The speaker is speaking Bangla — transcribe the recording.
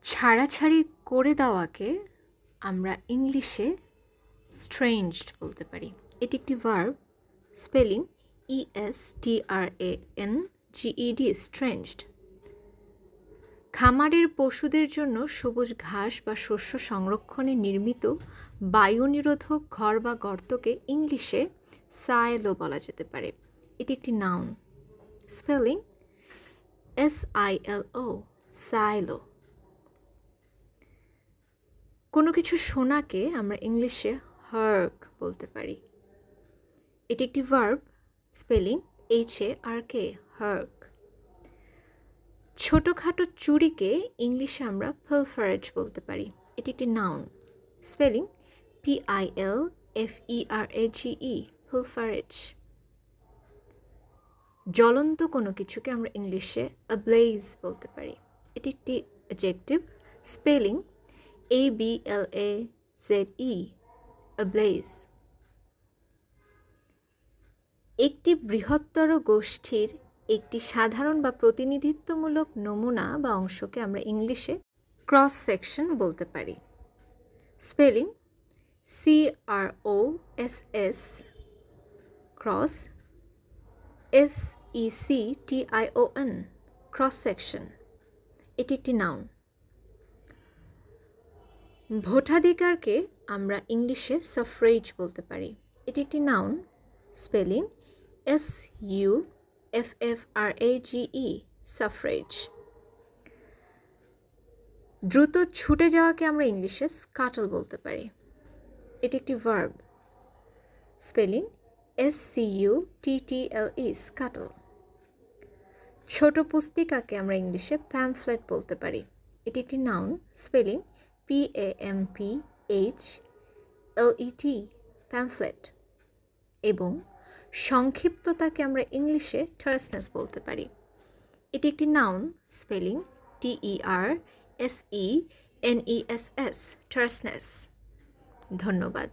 ছাড়াছাড়ি করে দেওয়াকে আমরা ইংলিশে স্ট্রেঞ্জড বলতে পারি। এটি একটি ভার্ব, স্পেলিং ESTRANGED, স্ট্রেঞ্জড। খামারের পশুদের জন্য সবুজ ঘাস বা শস্য সংরক্ষণে নির্মিত বায়ু নিরোধক ঘর বা গর্তকে ইংলিশে সাইলো বলা যেতে পারে। এটি একটি নাউন, স্পেলিং SILO, সাইলো। কোনো কিছু শোনাকে আমরা ইংলিশে হার্ক বলতে পারি। এটি একটি ভার্ব, স্পেলিং HARK, হার্ক। ছোটোখাটো চুরিকে ইংলিশে আমরা পিলফারেজ বলতে পারি। এটি একটি নাউন, স্পেলিং PILFERAGE, পিলফারেজ। জ্বলন্ত কোনো কিছুকে আমরা ইংলিশে ablaze বলতে পারি। এটি একটি অ্যাডজেক্টিভ, স্পেলিং ABLAZE, ablaze। একটি বৃহত্তর গোষ্ঠীর একটি সাধারণ বা প্রতিনিধিত্বমূলক নমুনা বা অংশকে আমরা ইংলিশে ক্রস সেকশন বলতে পারি। Spelling CROSS, cross SECTION, cross section. এটি একটি নাউন। ভোটাধিকারকে আমরা ইংলিশে সাফ্রেজ বলতে পারি। এটি একটি নাউন, স্পেলিং SUFFRAGE, সাফ্রেজ। দ্রুত ছুটে যাওয়াকে আমরা ইংলিশে স্কাটল বলতে পারি। এটি একটি ভার্ব, স্পেলিং SCUTTLE, স্কাটল। ছোট পুস্তিকাকে আমরা ইংলিশে প্যামফ্লেট বলতে পারি। এটি একটি নাউন, স্পেলিং PAMPHLET, প্যামফ্লেট। এবং সংক্ষিপ্ততাকে আমরা ইংলিশে টার্সনেস বলতে পারি। এটি একটি নাউন, স্পেলিং TERSENESS, টার্সনেস। ধন্যবাদ।